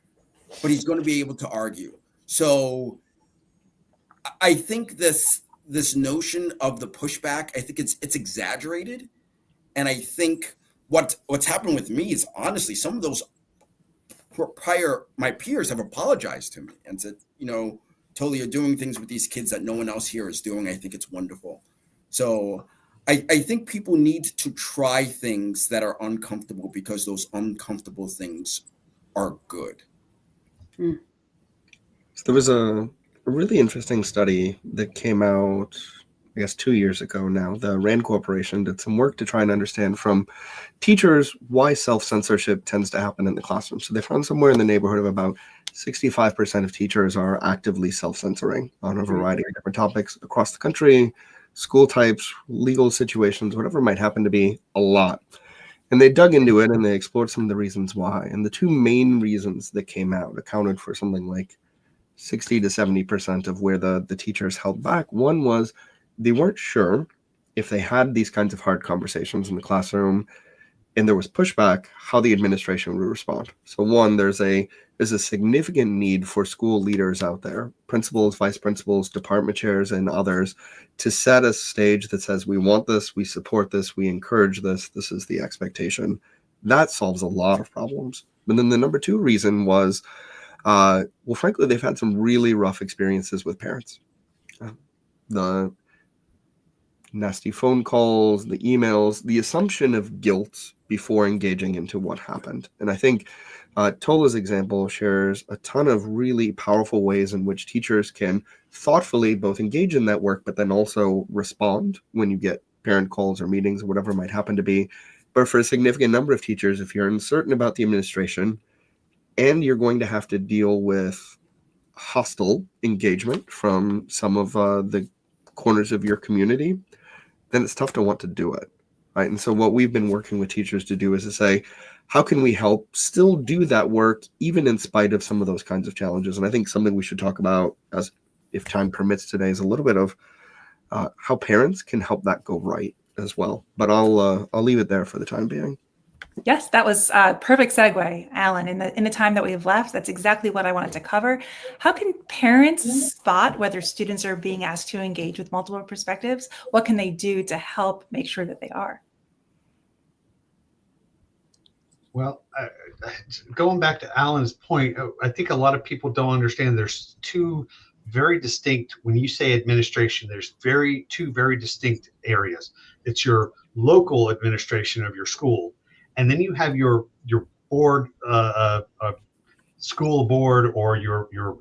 but he's going to be able to argue. So I think this notion of the pushback, I think it's exaggerated. And I think what's happened with me is honestly, some of those my peers have apologized to me and said, Tola, you're doing things with these kids that no one else here is doing. I think it's wonderful. So I think people need to try things that are uncomfortable because those uncomfortable things are good. So there was a really interesting study that came out, I guess, 2 years ago now. The RAND Corporation did some work to try and understand from teachers why self-censorship tends to happen in the classroom. So they found somewhere in the neighborhood of about 65% of teachers are actively self-censoring on a variety of different topics across the country, school types, legal situations, whatever it might happen to be, a lot. And they dug into it and they explored some of the reasons why. And the two main reasons that came out accounted for something like 60 to 70% of where the teachers held back. One was they weren't sure if they had these kinds of hard conversations in the classroom and there was pushback, how the administration would respond. So one, there's a significant need for school leaders out there, principals, vice principals, department chairs, and others, to set a stage that says, we want this, we support this, we encourage this, this is the expectation. That solves a lot of problems. But then the number two reason was, well, frankly, they've had some really rough experiences with parents. The nasty phone calls, the emails, the assumption of guilt before engaging into what happened. And I think Tola's example shares a ton of really powerful ways in which teachers can thoughtfully both engage in that work, but then also respond when you get parent calls or meetings or whatever it might happen to be. But for a significant number of teachers, if you're uncertain about the administration and you're going to have to deal with hostile engagement from some of the corners of your community, then it's tough to want to do it, right? And so what we've been working with teachers to do is to say, how can we help still do that work even in spite of some of those kinds of challenges? And I think something we should talk about, as if time permits today, is a little bit of how parents can help that go right as well. But I'll leave it there for the time being. Yes, that was a perfect segue, Alan. In the time that we have left, that's exactly what I wanted to cover. How can parents spot whether students are being asked to engage with multiple perspectives? What can they do to help make sure that they are? Well, going back to Alan's point, I think a lot of people don't understand there's two very distinct, when you say administration, there's two very distinct areas. It's your local administration of your school, and then you have your board, school board, or your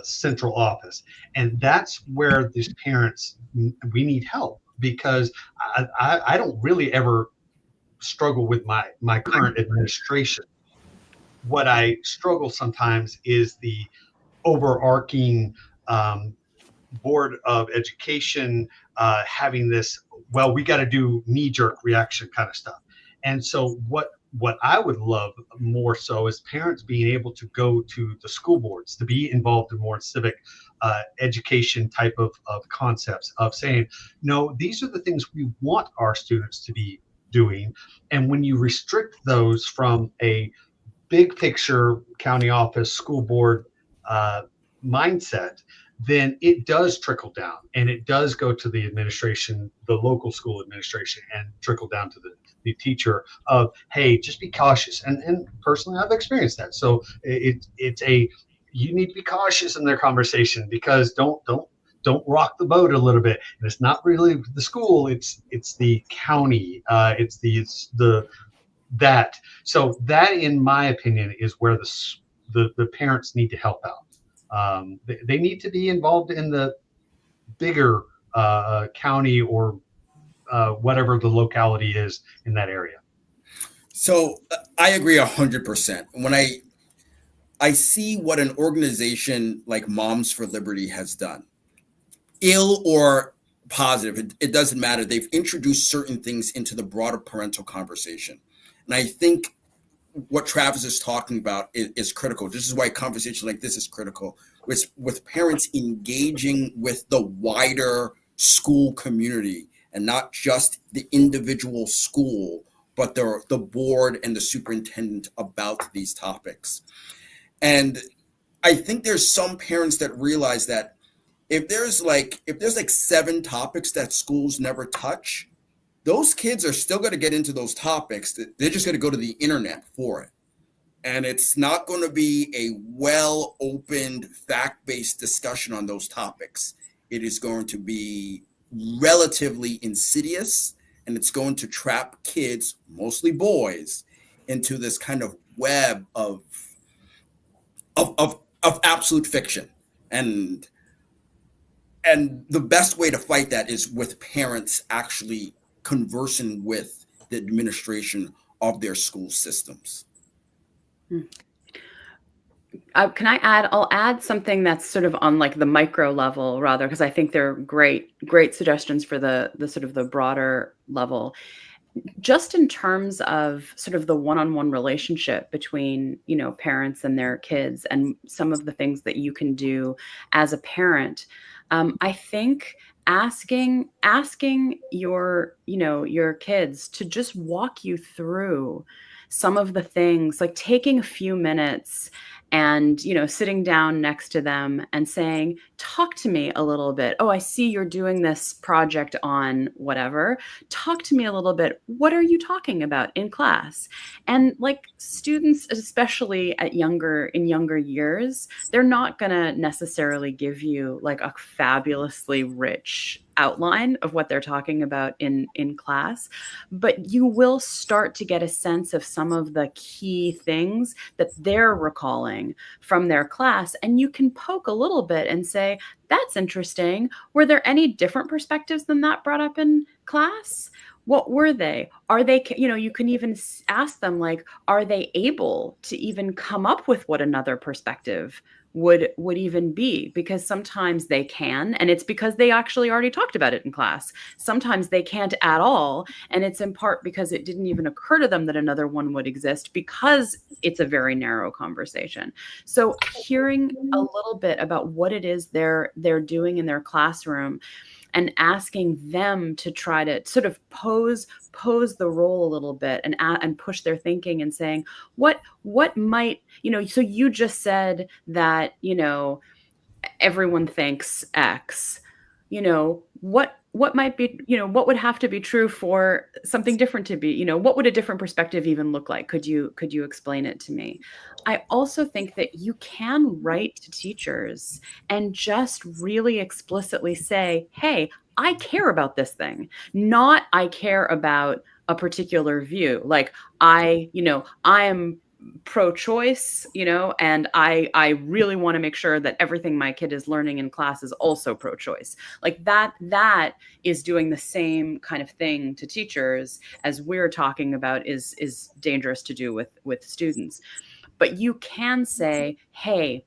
central office, and that's where these parents, we need help, because I don't really ever struggle with my current administration. What I struggle sometimes is the overarching board of education having this, well, we got to do knee-jerk reaction kind of stuff. And so what I would love more so is parents being able to go to the school boards, to be involved in more civic education type of concepts of saying, no, these are the things we want our students to be doing. And when you restrict those from a big picture county office, school board mindset, then it does trickle down, and it does go to the administration, the local school administration, and trickle down to the teacher of, hey, just be cautious. And personally, I've experienced that. So you need to be cautious in their conversation, because don't rock the boat a little bit. And it's not really the school, it's the county, it's that. So that, in my opinion, is where the parents need to help out. They need to be involved in the bigger county or whatever the locality is in that area. So I agree 100%. When I see what an organization like Moms for Liberty has done, ill or positive, it doesn't matter. They've introduced certain things into the broader parental conversation. And I think what Travis is talking about is critical. This is why conversation like this is critical, with parents engaging with the wider school community and not just the individual school, but the board and the superintendent about these topics. And I think there's some parents that realize that if there's like 7 topics that schools never touch, those kids are still going to get into those topics. They're just going to go to the internet for it. And it's not going to be a well-opened, fact-based discussion on those topics. It is going to be relatively insidious, and it's going to trap kids, mostly boys, into this kind of web of absolute fiction. And the best way to fight that is with parents actually conversing with the administration of their school systems. Can I add? I'll add something that's sort of on like the micro level rather, because I think they're great suggestions for the sort of the broader level. Just in terms of sort of the one-on-one relationship between, parents and their kids, and some of the things that you can do as a parent. I think asking your, your kids to just walk you through some of the things, like taking a few minutes and, sitting down next to them and saying, talk to me a little bit. Oh, I see you're doing this project on whatever. Talk to me a little bit. What are you talking about in class? And like students, especially in younger years, they're not going to necessarily give you like a fabulously rich outline of what they're talking about in class, but you will start to get a sense of some of the key things that they're recalling from their class, and you can poke a little bit and say, that's interesting. Were there any different perspectives than that brought up in class? What were they? Are they, you can even ask them, like, are they able to even come up with what another perspective would even be? Because sometimes they can, and it's because they actually already talked about it in class. Sometimes they can't at all, and it's in part because it didn't even occur to them that another one would exist, because it's a very narrow conversation. So hearing a little bit about what it is they're doing in their classroom, and asking them to try to sort of pose the role a little bit, and push their thinking, and saying, what might, so you just said that, everyone thinks X, what might be, what would have to be true for something different to be, what would a different perspective even look like? Could you explain it to me? I also think that you can write to teachers and just really explicitly say, hey, I care about this thing, not I care about a particular view. Like I am pro-choice, and I really want to make sure that everything my kid is learning in class is also pro-choice. Like that is doing the same kind of thing to teachers as we're talking about is dangerous to do with students. But you can say, hey,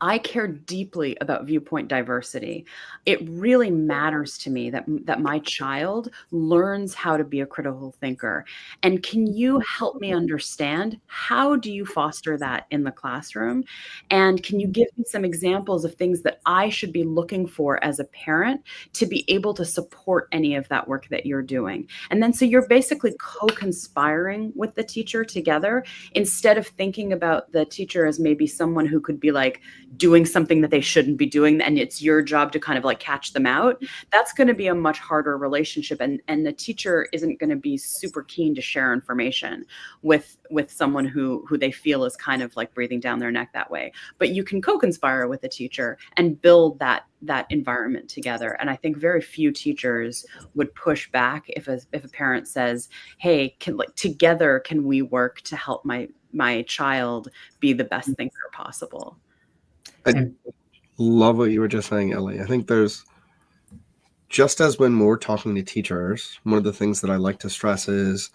I care deeply about viewpoint diversity. It really matters to me that my child learns how to be a critical thinker. And can you help me understand, how do you foster that in the classroom? And can you give me some examples of things that I should be looking for as a parent to be able to support any of that work that you're doing? And then so you're basically co-conspiring with the teacher together, instead of thinking about the teacher as maybe someone who could be like doing something that they shouldn't be doing, and it's your job to kind of like catch them out. That's going to be a much harder relationship, and the teacher isn't going to be super keen to share information with someone who they feel is kind of like breathing down their neck that way. But you can co-conspire with the teacher and build that environment together. And I think very few teachers would push back if a parent says, hey, together can we work to help my child be the best thinker possible? I love what you were just saying, Ellie. I think there's, just as when we're talking to teachers, one of the things that I like to stress is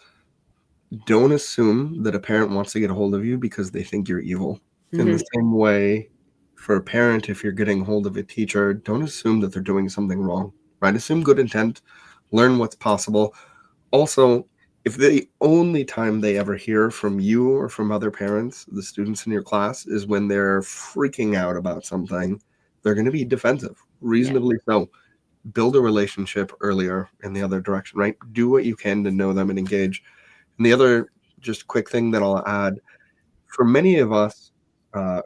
don't assume that a parent wants to get a hold of you because they think you're evil. In the same way, for a parent, if you're getting hold of a teacher, don't assume that they're doing something wrong, right? Assume good intent, learn what's possible. Also, if the only time they ever hear from you or from other parents, the students in your class, is when they're freaking out about something, they're going to be defensive, reasonably so. Build a relationship earlier in the other direction, right? Do what you can to know them and engage. And the other just quick thing that I'll add, for many of us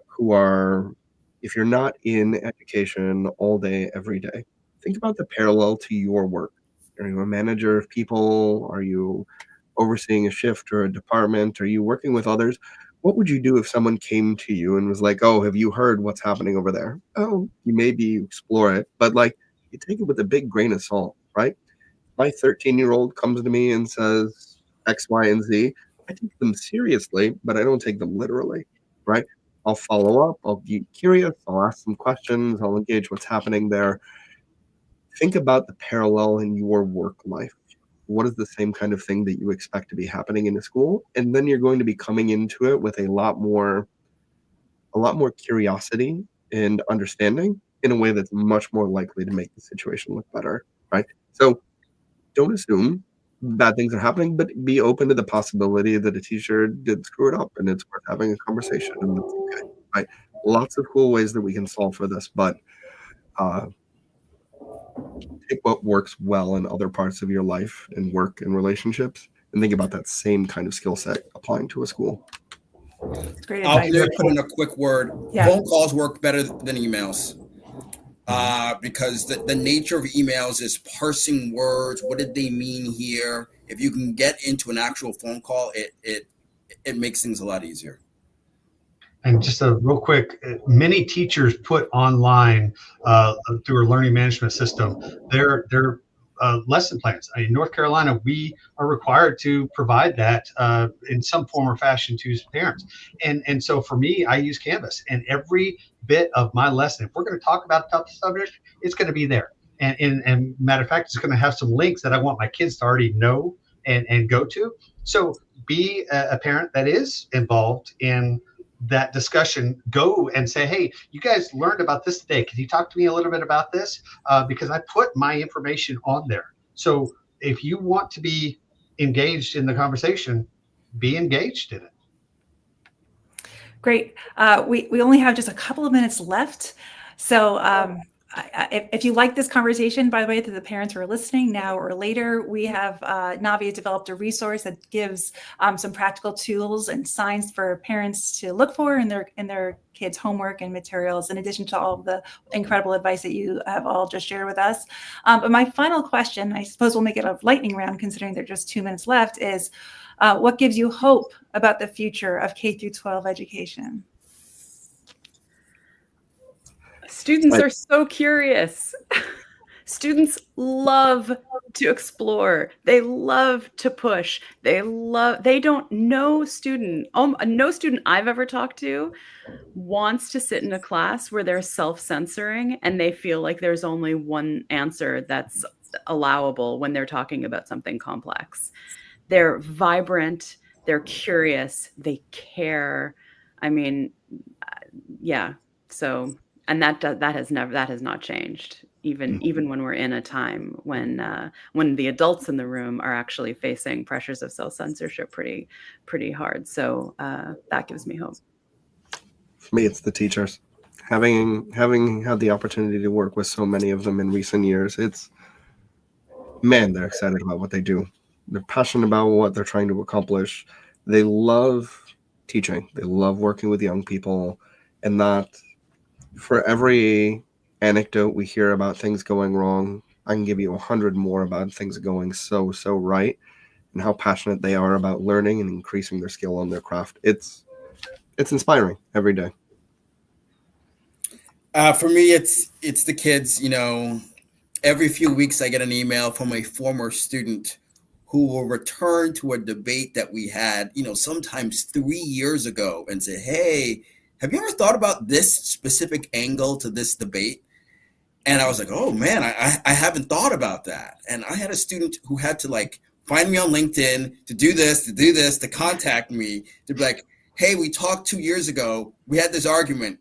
who are, if you're not in education all day, every day, think about the parallel to your work. Are you a manager of people? Are you overseeing a shift or a department? Are you working with others? What would you do if someone came to you and was like, oh, have you heard what's happening over there? Oh, you maybe explore it, but like you take it with a big grain of salt, right? My 13-year-old comes to me and says X, Y, and Z, I take them seriously, but I don't take them literally, right? I'll follow up. I'll be curious. I'll ask some questions. I'll engage what's happening there. Think about the parallel in your work life. What is the same kind of thing that you expect to be happening in a school? And then you're going to be coming into it with a lot more curiosity and understanding in a way that's much more likely to make the situation look better, right? So don't assume bad things are happening, but be open to the possibility that a teacher did screw it up and it's worth having a conversation and that's okay, right? Lots of cool ways that we can solve for this, but uh, take what works well in other parts of your life and work and relationships and think about that same kind of skill set applying to a school. It's great I'll advice. put in a quick word. Yeah. Phone calls work better than emails. Because the nature of emails is parsing words. What did they mean here? If you can get into an actual phone call, it makes things a lot easier. And just a real quick, many teachers put online through a learning management system their lesson plans. In North Carolina, we are required to provide that in some form or fashion to parents. And so for me, I use Canvas, and every bit of my lesson, if we're going to talk about a tough subject, it's going to be there. And matter of fact, it's going to have some links that I want my kids to already know and go to. So be a parent that is involved in that discussion. Go and say, hey, you guys learned about this today. Can you talk to me a little bit about this? Because I put my information on there. So if you want to be engaged in the conversation, be engaged in it. Great. We only have just a couple of minutes left. So if you like this conversation, by the way, to the parents who are listening now or later, we have Navi developed a resource that gives some practical tools and signs for parents to look for in their kids' homework and materials, in addition to all of the incredible advice that you have all just shared with us. But my final question, I suppose we'll make it a lightning round considering there are just 2 minutes left, is what gives you hope about the future of K through 12 education? Students are so curious. Students love to explore. They love to push. They don't know student. No student I've ever talked to wants to sit in a class where they're self-censoring and they feel like there's only one answer that's allowable when they're talking about something complex. They're vibrant, they're curious, they care. I mean, yeah. So, and that has not changed. Even when we're in a time when the adults in the room are actually facing pressures of self-censorship pretty hard. So that gives me hope. For me, it's the teachers. Having had the opportunity to work with so many of them in recent years, they're excited about what they do. They're passionate about what they're trying to accomplish. They love teaching. They love working with young people, and that for every anecdote we hear about things going wrong, I can give you 100 more about things going so right, and how passionate they are about learning and increasing their skill on their craft. It's inspiring every day. For me, it's the kids. Every few weeks I get an email from a former student who will return to a debate that we had, sometimes 3 years ago, and say, hey, have you ever thought about this specific angle to this debate? And I was like, oh man, I haven't thought about that. And I had a student who had to find me on LinkedIn, to do this, to contact me, to be like, hey, we talked 2 years ago. We had this argument.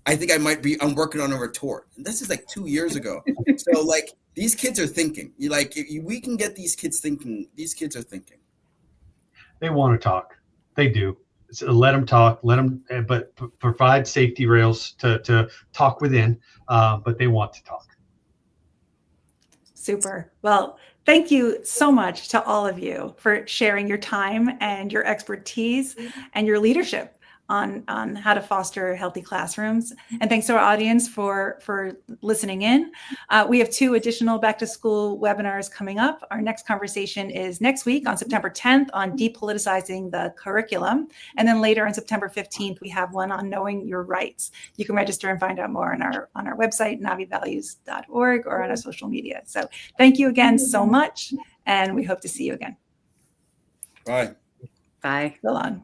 I think I'm working on a retort. And this is like 2 years ago. So like these kids are thinking. We can get these kids thinking. These kids are thinking. They want to talk. They do. So let them talk. Let them, but provide safety rails to talk within. But they want to talk. Super. Well, thank you so much to all of you for sharing your time and your expertise and your leadership on how to foster healthy classrooms. And thanks to our audience for listening in. We have 2 additional back to school webinars coming up. Our next conversation is next week on September 10th on depoliticizing the curriculum. And then later on September 15th, we have one on knowing your rights. You can register and find out more on our website, navivalues.org, or on our social media. So thank you again so much. And we hope to see you again. Bye. Bye. Go on.